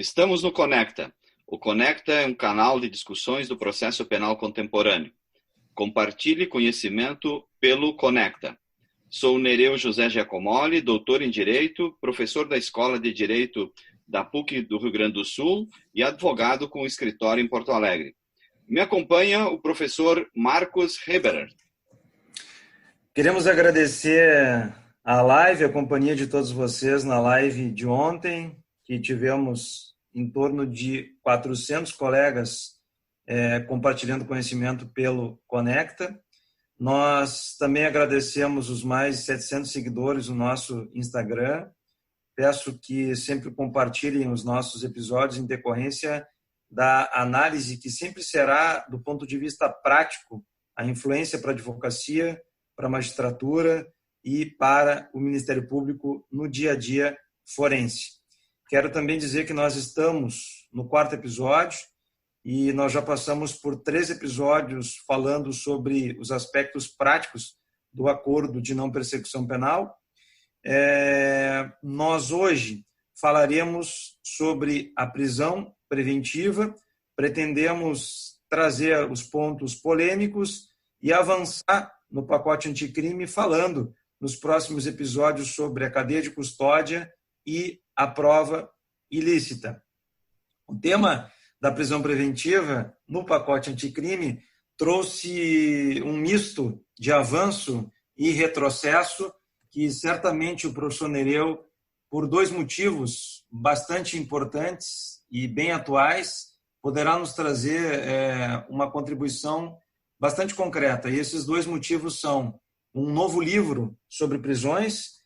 Estamos no Conecta. O Conecta é um canal de discussões do processo penal contemporâneo. Compartilhe conhecimento pelo Conecta. Sou Nereu José Giacomoli, doutor em Direito, professor da Escola de Direito da PUC do Rio Grande do Sul e advogado com escritório em Porto Alegre. Me acompanha o professor Marcos Heberer. Queremos agradecer a live, a companhia de todos vocês na live de ontem, que tivemos em torno de 400 colegas compartilhando conhecimento pelo Conecta. Nós também agradecemos os mais de 700 seguidores no nosso Instagram. Peço que sempre compartilhem os nossos episódios em decorrência da análise que sempre será, do ponto de vista prático, a influência para a advocacia, para a magistratura e para o Ministério Público no dia a dia forense. Quero também dizer que nós estamos no 4º episódio e nós já passamos por 3 episódios falando sobre os aspectos práticos do acordo de não persecução penal. Nós hoje falaremos sobre a prisão preventiva, pretendemos trazer os pontos polêmicos e avançar no pacote anticrime, falando nos próximos episódios sobre a cadeia de custódia e a prova ilícita. O tema da prisão preventiva no pacote anticrime trouxe um misto de avanço e retrocesso que certamente o professor Nereu, por 2 motivos bastante importantes e bem atuais, poderá nos trazer uma contribuição bastante concreta. E esses 2 motivos são um novo livro sobre prisões,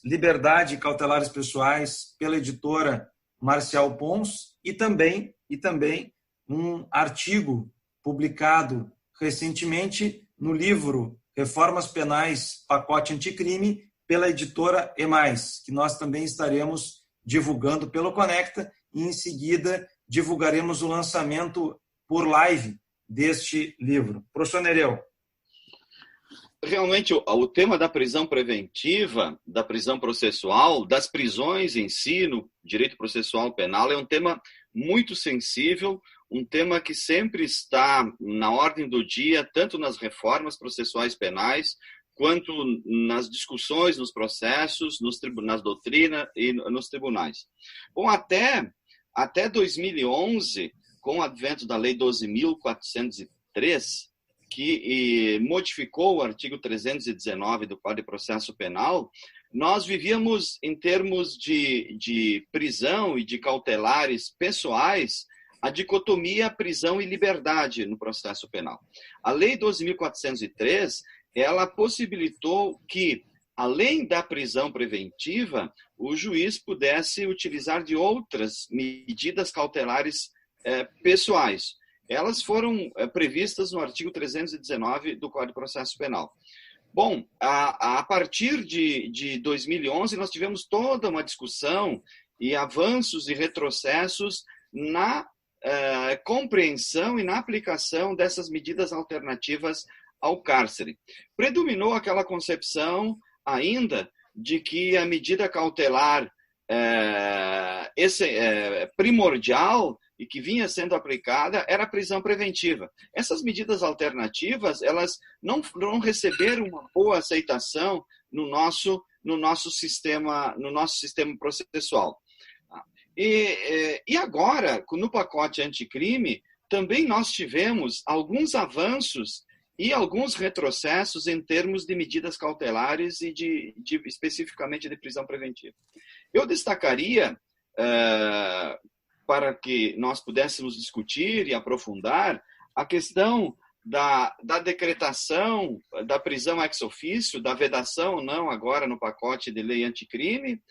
Liberdade e Cautelares Pessoais, pela editora Marcial Pons, e também um artigo publicado recentemente no livro Reformas Penais, Pacote Anticrime, pela editora EMAIS, que nós também estaremos divulgando pelo Conecta, e em seguida divulgaremos o lançamento por live deste livro. Professor Nereu. Realmente, o tema da prisão preventiva, da prisão processual, das prisões em si, no direito processual penal, é um tema muito sensível, um tema que sempre está na ordem do dia, tanto nas reformas processuais penais, quanto nas discussões, nos processos, nas doutrinas e nos tribunais. Bom, até 2011, com o advento da Lei 12.403, que modificou o artigo 319 do Código de Processo Penal, nós vivíamos, em termos de prisão e de cautelares pessoais, a dicotomia prisão e liberdade no processo penal. A Lei 12.403, ela possibilitou que, além da prisão preventiva, o juiz pudesse utilizar de outras medidas cautelares pessoais. Elas foram previstas no artigo 319 do Código de Processo Penal. Bom, a partir de 2011, nós tivemos toda uma discussão e avanços e retrocessos na compreensão e na aplicação dessas medidas alternativas ao cárcere. Predominou aquela concepção ainda de que a medida cautelar primordial e que vinha sendo aplicada era a prisão preventiva. Essas medidas alternativas, elas não receberam uma boa aceitação no nosso sistema processual. E agora, no pacote anticrime, também nós tivemos alguns avanços e alguns retrocessos em termos de medidas cautelares e especificamente de prisão preventiva. Eu destacaria, para que nós pudéssemos discutir e aprofundar, a questão da decretação da prisão ex officio, da vedação ou não agora no pacote de lei anticrime,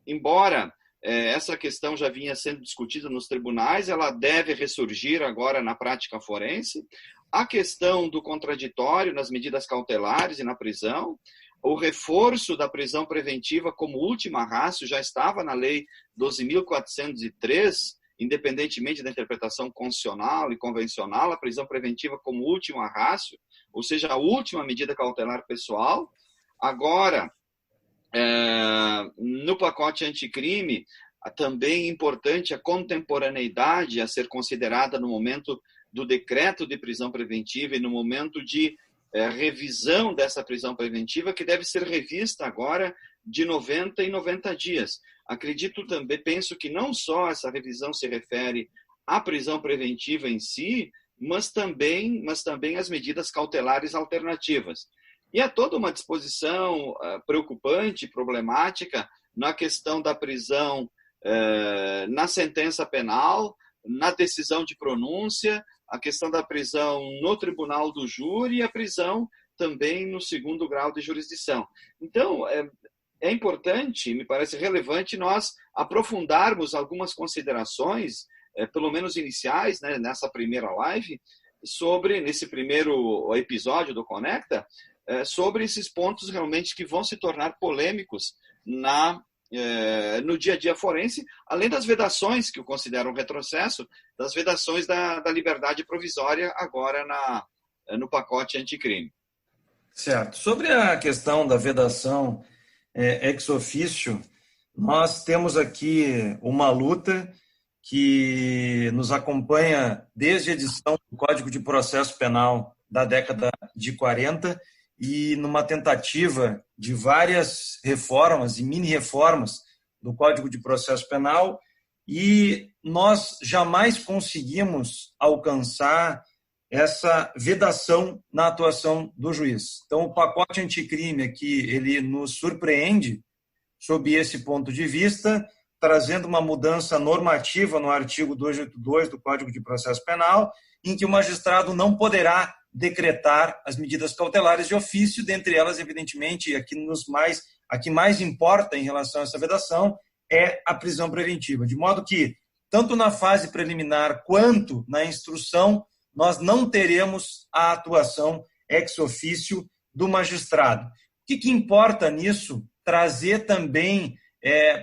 embora essa questão já vinha sendo discutida nos tribunais, ela deve ressurgir agora na prática forense. A questão do contraditório nas medidas cautelares e na prisão, o reforço da prisão preventiva como última ratio já estava na Lei 12.403, independentemente da interpretação constitucional e convencional, a prisão preventiva como última ratio, ou seja, a última medida cautelar pessoal. Agora, no pacote anticrime, Também importante a contemporaneidade a ser considerada no momento do decreto de prisão preventiva e no momento de revisão dessa prisão preventiva, que deve ser revista agora de 90 em 90 dias. Acredito também, penso que não só essa revisão se refere à prisão preventiva em si, mas também as medidas cautelares alternativas. E há toda uma disposição preocupante, problemática, na questão da prisão na sentença penal, na decisão de pronúncia, a questão da prisão no tribunal do júri e a prisão também no segundo grau de jurisdição. Então, é importante, me parece relevante, nós aprofundarmos algumas considerações, pelo menos iniciais, né, nessa primeira live, nesse primeiro episódio do Conecta, sobre esses pontos realmente que vão se tornar polêmicos no dia a dia forense, além das vedações que eu considero um retrocesso, das vedações da liberdade provisória agora no pacote anticrime. Certo. Sobre a questão da vedação ex officio, nós temos aqui uma luta que nos acompanha desde a edição do Código de Processo Penal da década de 40 e numa tentativa de várias reformas e mini-reformas do Código de Processo Penal, e nós jamais conseguimos alcançar essa vedação na atuação do juiz. Então, o pacote anticrime aqui, ele nos surpreende sob esse ponto de vista, trazendo uma mudança normativa no artigo 282 do Código de Processo Penal, em que o magistrado não poderá decretar as medidas cautelares de ofício, dentre elas, evidentemente, a que mais importa em relação a essa vedação é a prisão preventiva. De modo que, tanto na fase preliminar quanto na instrução, nós não teremos a atuação ex officio do magistrado. O que importa nisso? Trazer também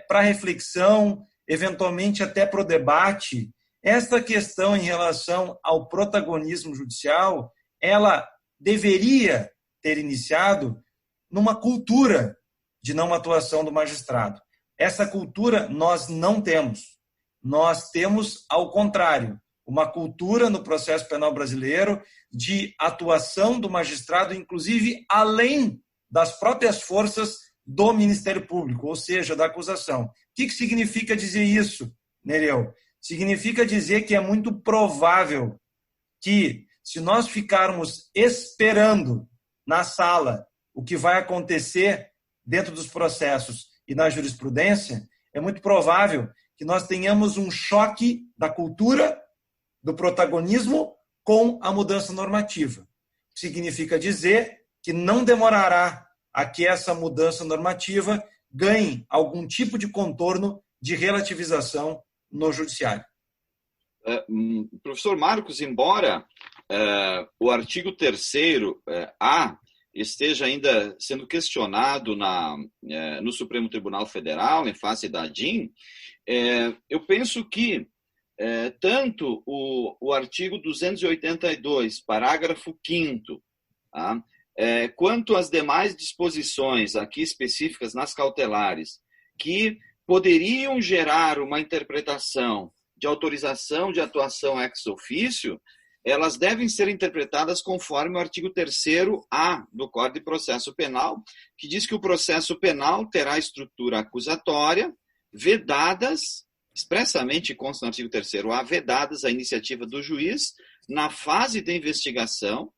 para reflexão, eventualmente até para o debate, esta questão em relação ao protagonismo judicial, ela deveria ter iniciado numa cultura de não atuação do magistrado. Essa cultura nós não temos. Nós temos, ao contrário, uma cultura no processo penal brasileiro de atuação do magistrado, inclusive além das próprias forças do Ministério Público, ou seja, da acusação. O que significa dizer isso, Nereu? Significa dizer que é muito provável que, se nós ficarmos esperando na sala o que vai acontecer dentro dos processos e na jurisprudência, é muito provável que nós tenhamos um choque da cultura, do protagonismo, com a mudança normativa. Significa dizer que não demorará a que essa mudança normativa ganhe algum tipo de contorno de relativização no judiciário. Professor Marcos, embora o artigo 3º-A esteja ainda sendo questionado no Supremo Tribunal Federal, em face da ADIM, eu penso que tanto o artigo 282, parágrafo 5º, tá, quanto as demais disposições aqui específicas nas cautelares, que poderiam gerar uma interpretação de autorização de atuação ex officio, elas devem ser interpretadas conforme o artigo 3º-A do Código de Processo Penal, que diz que o processo penal terá estrutura acusatória, vedadas, expressamente consta no artigo 3º-A, vedadas a iniciativa do juiz na fase de investigação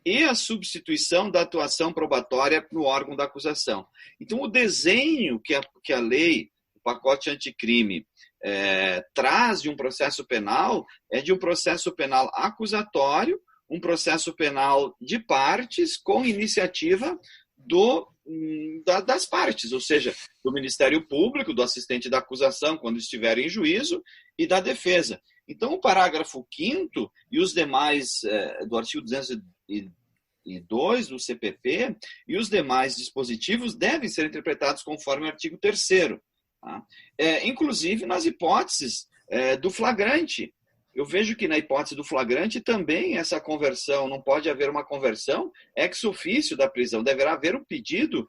e a substituição da atuação probatória no órgão da acusação. Então, o desenho que a lei, o pacote anticrime, traz de um processo penal é de um processo penal acusatório, um processo penal de partes com iniciativa das partes, ou seja, do Ministério Público, do assistente da acusação, quando estiver em juízo, e da defesa. Então, o parágrafo 5º e os demais do artigo 202 do CPP e os demais dispositivos devem ser interpretados conforme o artigo 3º. Tá? Inclusive nas hipóteses do flagrante. Eu vejo que na hipótese do flagrante também essa conversão, não pode haver uma conversão ex officio da prisão, deverá haver um pedido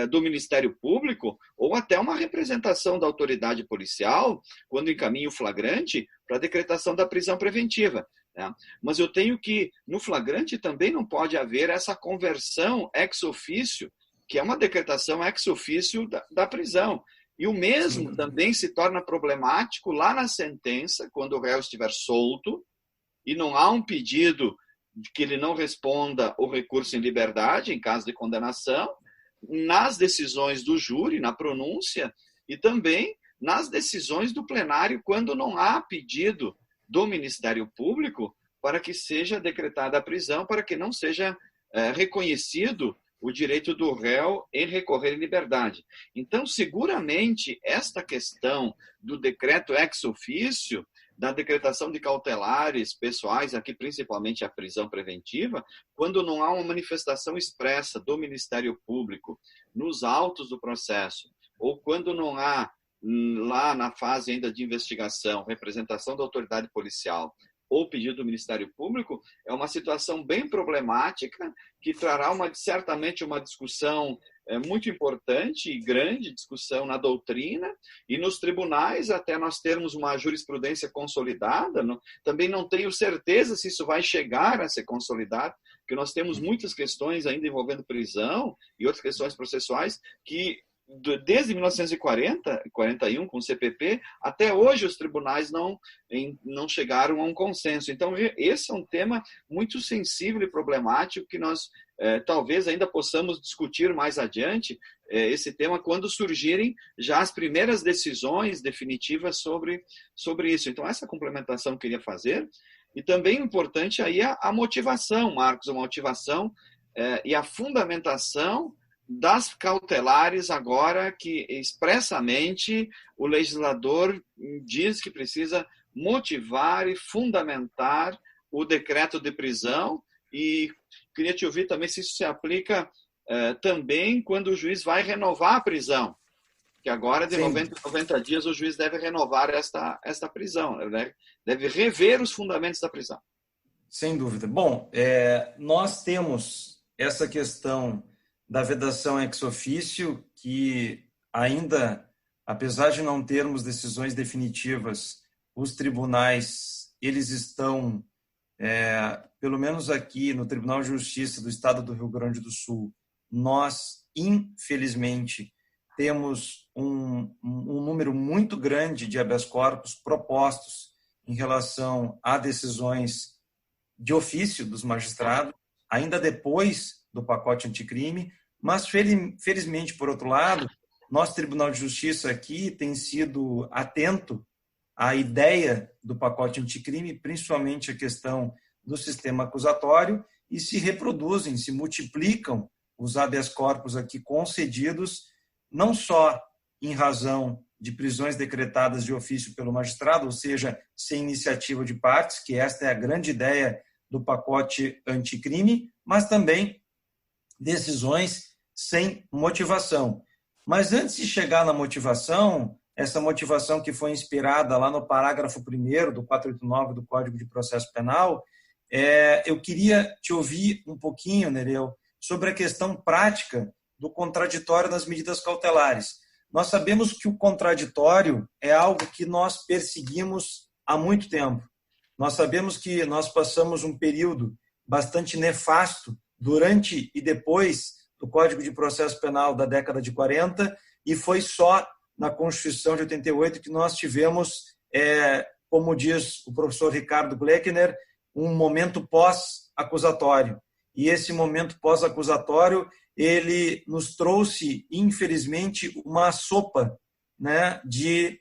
do Ministério Público ou até uma representação da autoridade policial quando encaminha o flagrante para a decretação da prisão preventiva. Né? Mas eu tenho que, no flagrante também não pode haver essa conversão ex officio, que é uma decretação ex officio da prisão. E o mesmo também se torna problemático lá na sentença, quando o réu estiver solto e não há um pedido de que ele não responda o recurso em liberdade, em caso de condenação, nas decisões do júri, na pronúncia, e também nas decisões do plenário, quando não há pedido do Ministério Público para que seja decretada a prisão, para que não seja reconhecido o direito do réu em recorrer em liberdade. Então, seguramente, esta questão do decreto ex officio, da decretação de cautelares pessoais, aqui principalmente a prisão preventiva, quando não há uma manifestação expressa do Ministério Público nos autos do processo, ou quando não há, lá na fase ainda de investigação, representação da autoridade policial, ou pedido do Ministério Público, é uma situação bem problemática que trará certamente uma discussão muito importante e grande, discussão na doutrina e nos tribunais, até nós termos uma jurisprudência consolidada. Também não tenho certeza se isso vai chegar a ser consolidado, porque nós temos muitas questões ainda envolvendo prisão e outras questões processuais que desde 1941, com o CPP, até hoje os tribunais não chegaram a um consenso. Então, esse é um tema muito sensível e problemático que nós talvez ainda possamos discutir mais adiante, esse tema, quando surgirem já as primeiras decisões definitivas sobre isso. Então, essa complementação que eu queria fazer. E também importante aí a motivação, Marcos, a motivação e a fundamentação das cautelares agora que expressamente o legislador diz que precisa motivar e fundamentar o decreto de prisão. E queria te ouvir também se isso se aplica também quando o juiz vai renovar a prisão, que agora de 90 dias o juiz deve renovar esta prisão, né? Deve rever os fundamentos da prisão. Sem dúvida. Bom, nós temos essa questão da vedação ex officio, que ainda, apesar de não termos decisões definitivas, os tribunais, eles estão, pelo menos aqui no Tribunal de Justiça do Estado do Rio Grande do Sul, nós, infelizmente, temos um número muito grande de habeas corpus propostos em relação a decisões de ofício dos magistrados, ainda depois do pacote anticrime, mas felizmente, por outro lado, nosso Tribunal de Justiça aqui tem sido atento à ideia do pacote anticrime, principalmente a questão do sistema acusatório, e se reproduzem, se multiplicam os habeas corpus aqui concedidos, não só em razão de prisões decretadas de ofício pelo magistrado, ou seja, sem iniciativa de partes, que esta é a grande ideia do pacote anticrime, mas também decisões sem motivação. Mas antes de chegar na motivação, essa motivação que foi inspirada lá no parágrafo 1º do 489 do Código de Processo Penal, eu queria te ouvir um pouquinho, Nereu, sobre a questão prática do contraditório nas medidas cautelares. Nós sabemos que o contraditório é algo que nós perseguimos há muito tempo. Nós sabemos que nós passamos um período bastante nefasto durante e depois do Código de Processo Penal da década de 40, e foi só na Constituição de 88 que nós tivemos, como diz o professor Ricardo Gleckner, um momento pós-acusatório. E esse momento pós-acusatório, ele nos trouxe, infelizmente, uma sopa, né, de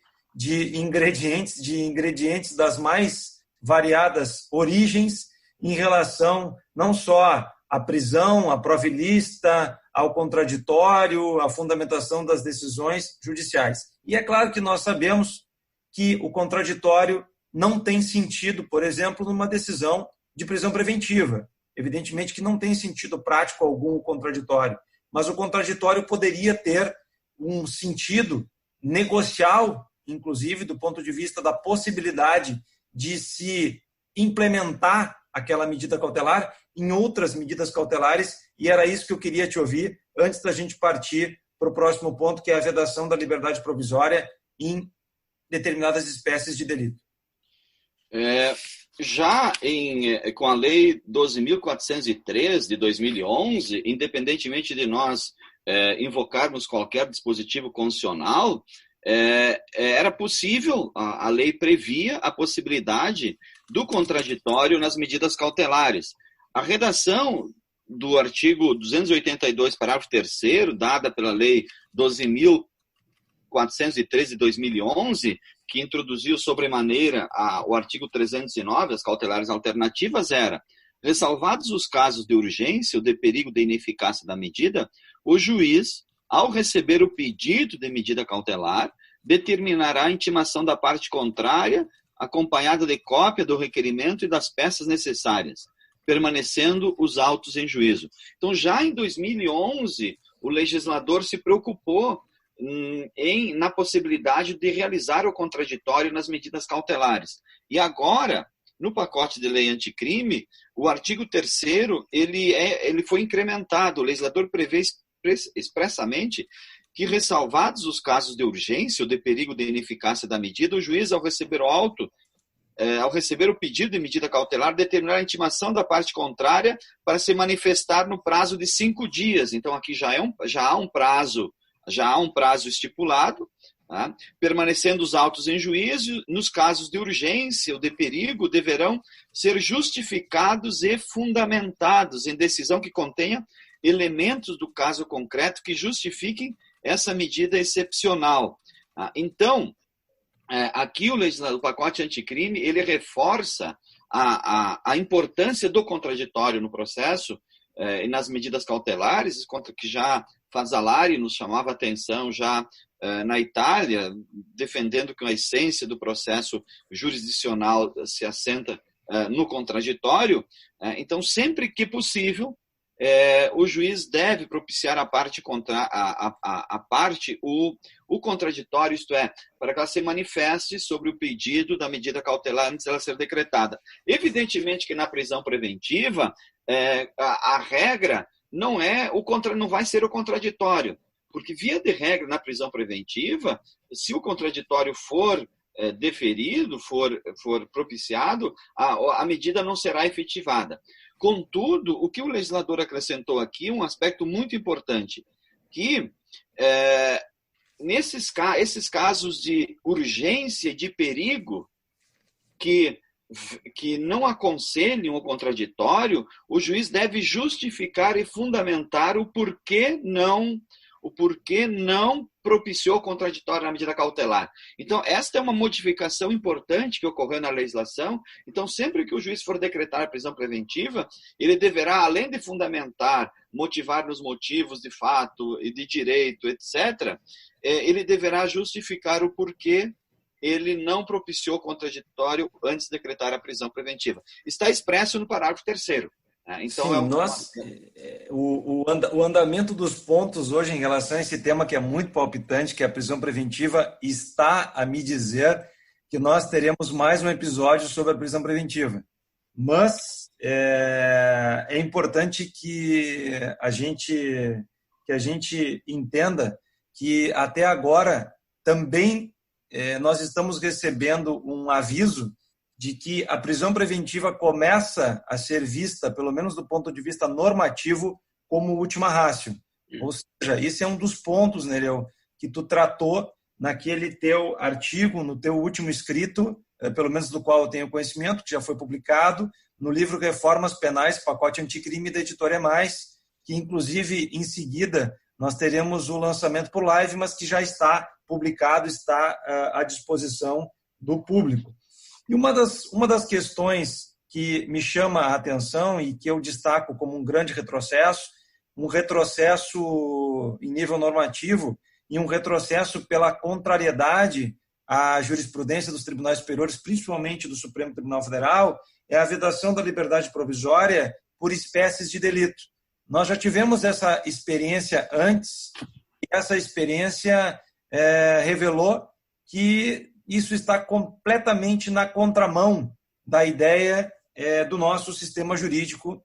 ingredientes das mais variadas origens em relação não só à prisão, à prova ilícita, ao contraditório, à fundamentação das decisões judiciais. E é claro que nós sabemos que o contraditório não tem sentido, por exemplo, numa decisão de prisão preventiva. Evidentemente que não tem sentido prático algum o contraditório, mas o contraditório poderia ter um sentido negocial, inclusive do ponto de vista da possibilidade de se implementar aquela medida cautelar em outras medidas cautelares, e era isso que eu queria te ouvir antes da gente partir para o próximo ponto, que é a vedação da liberdade provisória em determinadas espécies de delito. Com a Lei 12.403 de 2011, independentemente de nós invocarmos qualquer dispositivo constitucional, era possível, a lei previa a possibilidade do contraditório nas medidas cautelares. A redação do artigo 282, parágrafo 3º, dada pela Lei 12.413 de 2011, que introduziu sobremaneira o artigo 309, as cautelares alternativas, era: ressalvados os casos de urgência ou de perigo de ineficácia da medida, o juiz, ao receber o pedido de medida cautelar, determinará a intimação da parte contrária, acompanhada de cópia do requerimento e das peças necessárias, permanecendo os autos em juízo. Então, já em 2011, o legislador se preocupou na possibilidade de realizar o contraditório nas medidas cautelares. E agora, no pacote de lei anticrime, o artigo 3º ele foi incrementado. O legislador prevê expressamente que, ressalvados os casos de urgência ou de perigo de ineficácia da medida, o juiz, ao receber o pedido de medida cautelar, determinar a intimação da parte contrária para se manifestar no prazo de 5 dias. Então, aqui já há um prazo estipulado, tá? Permanecendo os autos em juízo, nos casos de urgência ou de perigo, deverão ser justificados e fundamentados em decisão que contenha elementos do caso concreto que justifiquem essa medida excepcional. Então, aqui o pacote anticrime, ele reforça a importância do contraditório no processo e nas medidas cautelares, que já Fazzolari nos chamava a atenção já na Itália, defendendo que a essência do processo jurisdicional se assenta no contraditório. Então, sempre que possível, o juiz deve propiciar à parte o contraditório, isto é, para que ela se manifeste sobre o pedido da medida cautelar antes dela ser decretada. Evidentemente que na prisão preventiva, a regra não vai ser o contraditório, porque via de regra na prisão preventiva, se o contraditório for deferido, for propiciado, a medida não será efetivada. Contudo, o que o legislador acrescentou aqui é um aspecto muito importante, que esses casos de urgência e de perigo que não aconselham o contraditório, o juiz deve justificar e fundamentar o porquê não propiciou o contraditório na medida cautelar. Então, esta é uma modificação importante que ocorreu na legislação. Então, sempre que o juiz for decretar a prisão preventiva, ele deverá, além de fundamentar, motivar nos motivos de fato e de direito, etc., ele deverá justificar o porquê ele não propiciou o contraditório antes de decretar a prisão preventiva. Está expresso no parágrafo 3º. Então, o andamento dos pontos hoje em relação a esse tema que é muito palpitante, que é a prisão preventiva, está a me dizer que nós teremos mais um episódio sobre a prisão preventiva. Mas é importante que a gente entenda que até agora também nós estamos recebendo um aviso de que a prisão preventiva começa a ser vista, pelo menos do ponto de vista normativo, como última ratio. Ou seja, esse é um dos pontos, Nereu, que tu tratou naquele teu artigo, no teu último escrito, pelo menos do qual eu tenho conhecimento, que já foi publicado, no livro Reformas Penais, Pacote Anticrime da Editora Mais, que inclusive em seguida nós teremos o lançamento por live, mas que já está publicado, está à disposição do público. E uma das questões que me chama a atenção e que eu destaco como um grande retrocesso em nível normativo e um retrocesso pela contrariedade à jurisprudência dos tribunais superiores, principalmente do Supremo Tribunal Federal, é a vedação da liberdade provisória por espécies de delito. Nós já tivemos essa experiência antes e essa experiência revelou que isso está completamente na contramão da ideia do nosso sistema jurídico.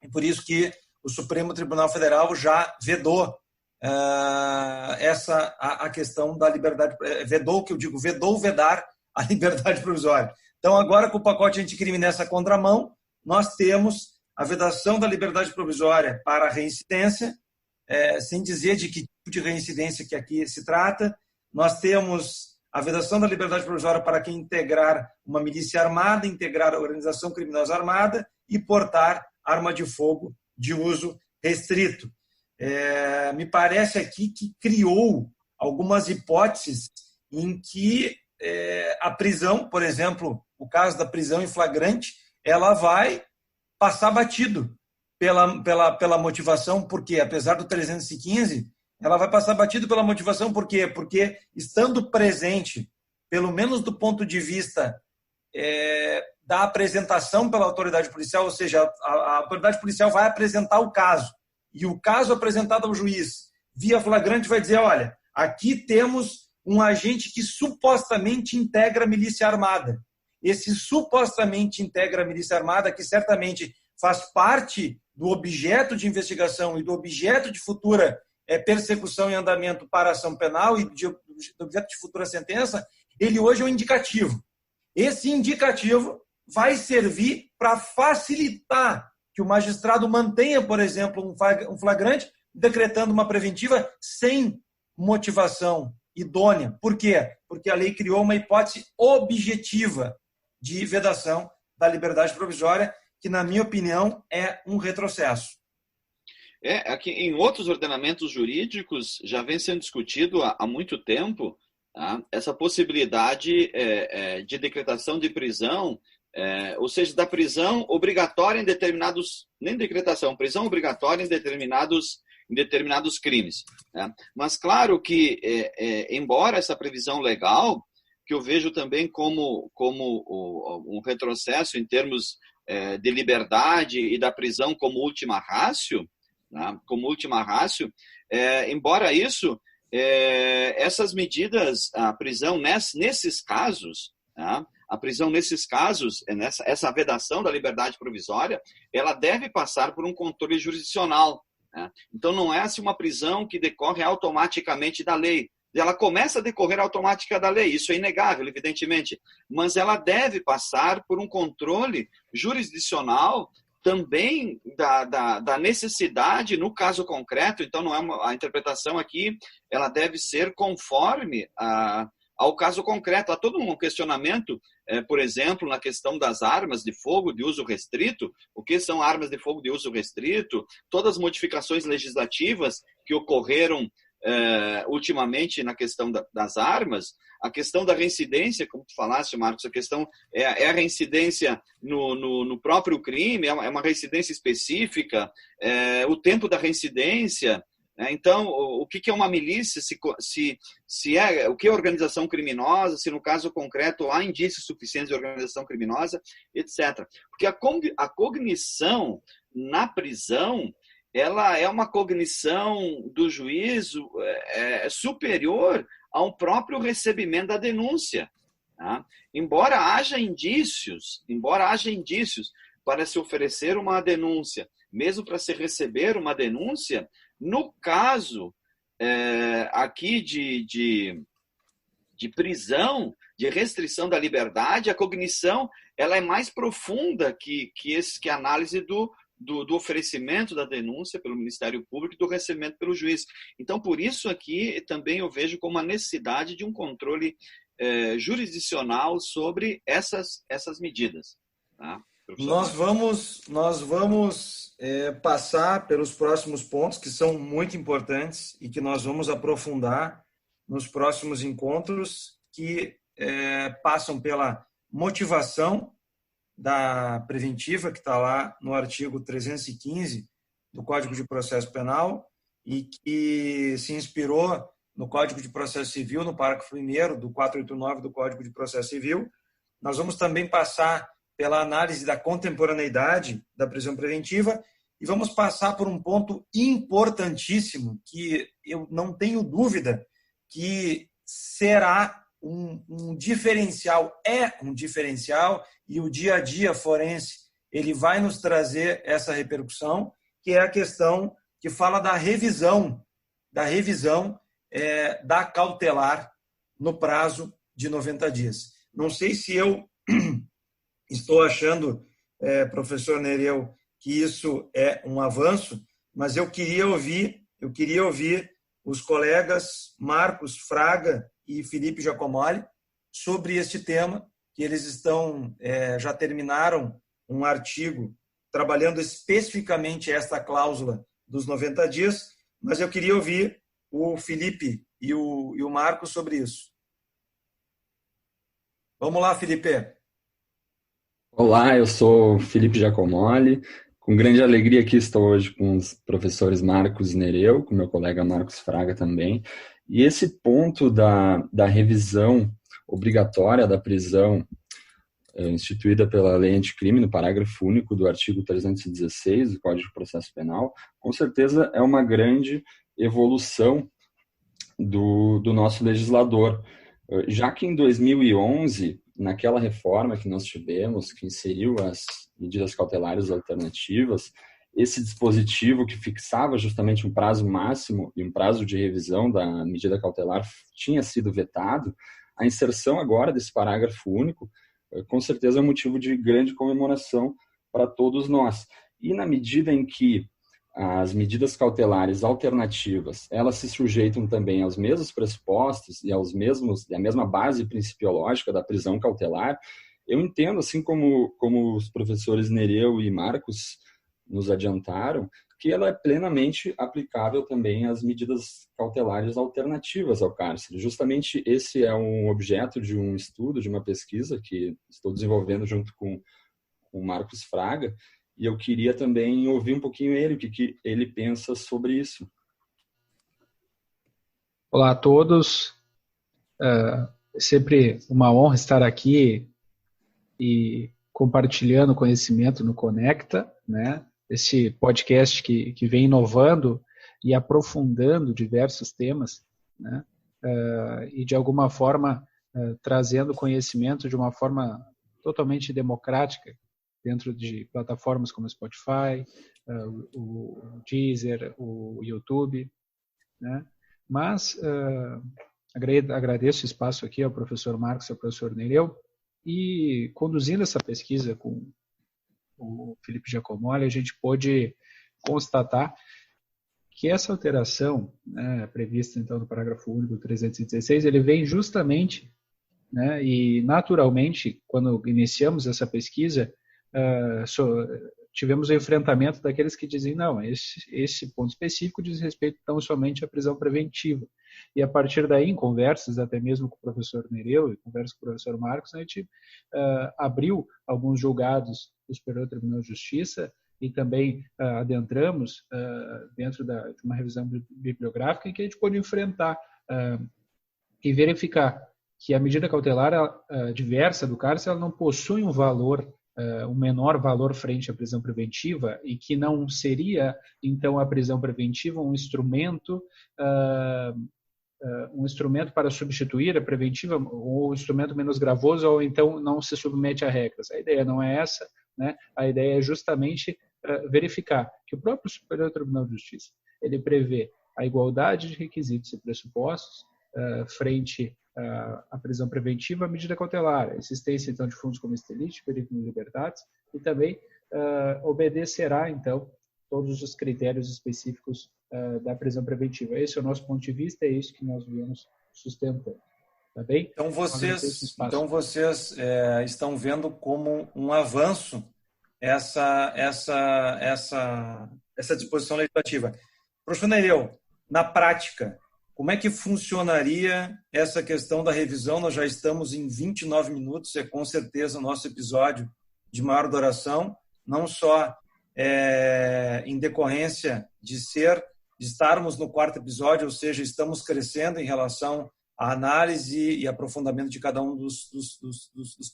E por isso que o Supremo Tribunal Federal já vedou a questão da liberdade, vedou vedar a liberdade provisória. Então, agora com o pacote anticrime nessa contramão, nós temos a vedação da liberdade provisória para a reincidência, sem dizer de que tipo de reincidência que aqui se trata. Nós temos a vedação da liberdade provisória para quem integrar uma milícia armada, integrar a organização criminosa armada e portar arma de fogo de uso restrito. Me parece aqui que criou algumas hipóteses em que a prisão, por exemplo, o caso da prisão em flagrante, ela vai passar batido pela motivação, porque apesar do 315, ela vai passar batido pela motivação, por quê? Porque estando presente, pelo menos do ponto de vista da apresentação pela autoridade policial, ou seja, a autoridade policial vai apresentar o caso, e o caso apresentado ao juiz via flagrante vai dizer, olha, aqui temos um agente que supostamente integra a milícia armada. Esse supostamente integra a milícia armada, que certamente faz parte do objeto de investigação e do objeto de futura persecução em andamento para ação penal e do objeto de futura sentença, ele hoje é um indicativo. Esse indicativo vai servir para facilitar que o magistrado mantenha, por exemplo, um flagrante, decretando uma preventiva sem motivação idônea. Por quê? Porque a lei criou uma hipótese objetiva de vedação da liberdade provisória, que, na minha opinião, é um retrocesso. Aqui em outros ordenamentos jurídicos já vem sendo discutido há muito tempo, tá, essa possibilidade de decretação de prisão, ou seja, da prisão obrigatória em determinados, nem decretação, prisão obrigatória em determinados crimes. Né? Mas claro que, embora essa previsão legal, que eu vejo também como um retrocesso em termos de liberdade e da prisão como última ratio, né? Embora isso, essas medidas, a prisão nesses casos, né? A prisão nesses casos, essa vedação da liberdade provisória, ela deve passar por um controle jurisdicional. Né? Então, não é assim uma prisão que decorre automaticamente da lei. Ela começa a decorrer automática da lei, isso é inegável, evidentemente, mas ela deve passar por um controle jurisdicional também da necessidade, no caso concreto. Então, não é a interpretação aqui, ela deve ser conforme ao caso concreto. Há todo um questionamento, por exemplo, na questão das armas de fogo de uso restrito. O que são armas de fogo de uso restrito? Todas as modificações legislativas que ocorreram ultimamente na questão das armas, a questão da reincidência, como tu falaste, Marcos, a questão é a reincidência no próprio crime, é uma reincidência específica, o tempo da reincidência. Então, o que é uma milícia, o que é organização criminosa, se no caso concreto há indícios suficientes de organização criminosa, etc. Porque a cognição na prisão, ela é uma cognição do juízo superior ao próprio recebimento da denúncia. Tá? Embora haja indícios para se oferecer uma denúncia, mesmo para se receber uma denúncia, no caso aqui de prisão, de restrição da liberdade, a cognição ela é mais profunda que a análise do oferecimento da denúncia pelo Ministério Público e do recebimento pelo juiz. Então, por isso aqui também eu vejo como a necessidade de um controle jurisdicional sobre essas medidas. Tá? Nós vamos passar pelos próximos pontos, que são muito importantes e que nós vamos aprofundar nos próximos encontros, que passam pela motivação da preventiva, que está lá no artigo 315 do Código de Processo Penal e que se inspirou no Código de Processo Civil, no parágrafo 1º do 489 do Código de Processo Civil. Nós vamos também passar pela análise da contemporaneidade da prisão preventiva e vamos passar por um ponto importantíssimo que eu não tenho dúvida que será um diferencial, e o dia a dia forense ele vai nos trazer essa repercussão, que é a questão que fala da revisão da cautelar no prazo de 90 dias. Não sei se eu estou achando, professor Nereu, que isso é um avanço, mas eu queria ouvir os colegas Marcos Fraga e Felipe Giacomoli sobre este tema, que eles já terminaram um artigo trabalhando especificamente esta cláusula dos 90 dias, mas eu queria ouvir o Felipe e o Marcos sobre isso. Vamos lá, Felipe. Olá, eu sou Felipe Giacomoli. Com grande alegria aqui estou hoje com os professores Marcos Nereu, com meu colega Marcos Fraga também. E esse ponto da revisão obrigatória da prisão instituída pela Lei Anticrime, no parágrafo único do artigo 316 do Código de Processo Penal, com certeza é uma grande evolução do nosso legislador. Já que em 2011, naquela reforma que nós tivemos, que inseriu as medidas cautelares alternativas, esse dispositivo que fixava justamente um prazo máximo e um prazo de revisão da medida cautelar tinha sido vetado, a inserção agora desse parágrafo único, com certeza é um motivo de grande comemoração para todos nós. E na medida em que as medidas cautelares alternativas, elas se sujeitam também aos mesmos pressupostos e à mesma base principiológica da prisão cautelar, eu entendo, assim como os professores Nereu e Marcos nos adiantaram, que ela é plenamente aplicável também às medidas cautelares alternativas ao cárcere. Justamente esse é um objeto de um estudo, de uma pesquisa que estou desenvolvendo junto com o Marcos Fraga, e eu queria também ouvir um pouquinho ele, o que ele pensa sobre isso. Olá a todos. É sempre uma honra estar aqui e compartilhando conhecimento no Conecta, né? Esse podcast que vem inovando e aprofundando diversos temas, né? E de alguma forma trazendo conhecimento de uma forma totalmente democrática dentro de plataformas como o Spotify, o Deezer, o YouTube, né? Mas agradeço o espaço aqui ao professor Marcos e ao professor Nereu, e conduzindo essa pesquisa com o Felipe Giacomoli, a gente pôde constatar que essa alteração, né, prevista então no parágrafo único 316, ele vem justamente, né, e naturalmente, quando iniciamos essa pesquisa, tivemos o enfrentamento daqueles que dizem, não, esse ponto específico diz respeito tão somente à prisão preventiva. E a partir daí, em conversas, até mesmo com o professor Nereu e conversas com o professor Marcos, a gente abriu alguns julgados do Superior Tribunal de Justiça e também adentramos dentro de uma revisão bibliográfica em que a gente pôde enfrentar e verificar que a medida cautelar diversa do cárcere ela não possui um valor, um menor valor frente à prisão preventiva, e que não seria, então, a prisão preventiva um instrumento para substituir a preventiva, ou um instrumento menos gravoso, ou então não se submete a regras. A ideia não é essa, né? A ideia é justamente verificar que o próprio Superior Tribunal de Justiça ele prevê a igualdade de requisitos e pressupostos frente à prisão preventiva, à medida cautelar, a existência então de fundos como estelite, perigo de liberdades, e também obedecerá então todos os critérios específicos da prisão preventiva. Esse é o nosso ponto de vista, é isso que nós viemos sustentando. Tá bem? Então vocês estão vendo como um avanço essa disposição legislativa. Professor Nereu, na prática, como é que funcionaria essa questão da revisão? Nós já estamos em 29 minutos, é com certeza o nosso episódio de maior duração, não só em decorrência de estarmos no 4º episódio, ou seja, estamos crescendo em relação à análise e aprofundamento de cada um dos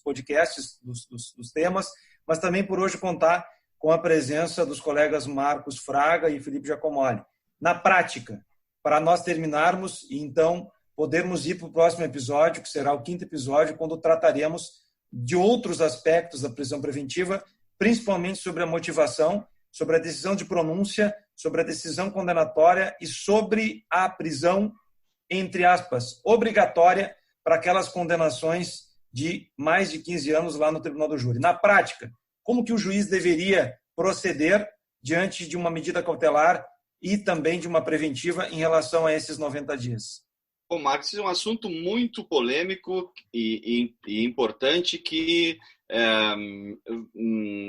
podcasts, dos temas, mas também por hoje contar com a presença dos colegas Marcos Fraga e Felipe Giacomoli. Na prática, para nós terminarmos e então podermos ir para o próximo episódio, que será o 5º episódio, quando trataremos de outros aspectos da prisão preventiva, principalmente sobre a motivação, sobre a decisão de pronúncia, sobre a decisão condenatória e sobre a prisão, entre aspas, obrigatória para aquelas condenações de mais de 15 anos lá no Tribunal do Júri. Na prática, como que o juiz deveria proceder diante de uma medida cautelar e também de uma preventiva em relação a esses 90 dias? Bom, Marcos, é um assunto muito polêmico e importante que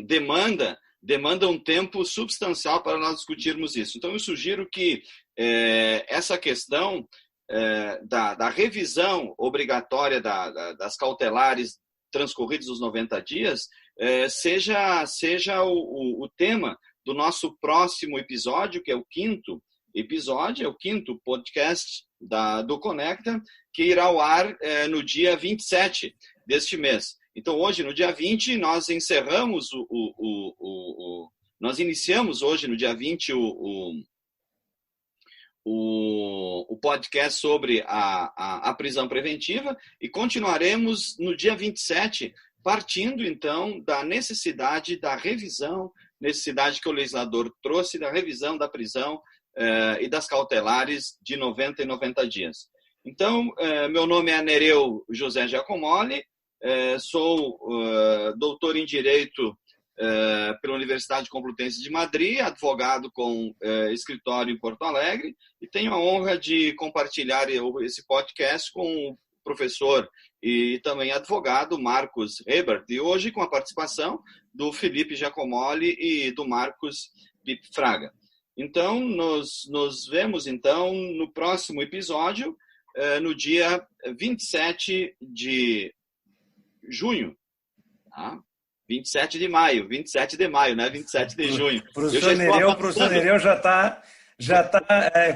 demanda um tempo substancial para nós discutirmos isso. Então, eu sugiro que essa questão da revisão obrigatória das cautelares transcorridos os 90 dias seja o tema do nosso próximo episódio, que é o 5º episódio, é o 5º podcast do Conecta, que irá ao ar no dia 27 deste mês. Então, hoje, no dia 20, nós encerramos nós iniciamos hoje, no dia 20, o podcast sobre a prisão preventiva e continuaremos no dia 27, partindo, então, da necessidade da revisão, necessidade que o legislador trouxe da revisão da prisão e das cautelares de 90 e 90 dias. Então, meu nome é Nereu José Giacomoli, sou doutor em Direito pela Universidade Complutense de Madrid, advogado com escritório em Porto Alegre, e tenho a honra de compartilhar esse podcast com o professor e também advogado Marcos Hebert, e hoje com a participação do Felipe Giacomoli e do Marcos Fraga. Então, nos vemos então no próximo episódio, no dia 27 de junho, tá? 27 de maio, né? 27 de junho. O professor Nereu já está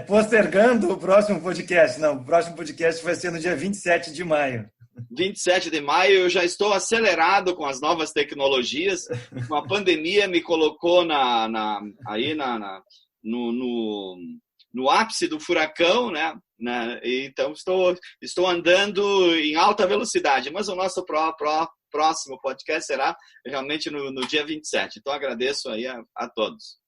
postergando o próximo podcast. Não, o próximo podcast vai ser no dia 27 de maio. 27 de maio, eu já estou acelerado com as novas tecnologias. A pandemia me colocou no ápice do furacão, né? Então, estou andando em alta velocidade, mas o nosso próximo podcast será realmente no dia 27. Então, agradeço aí a todos.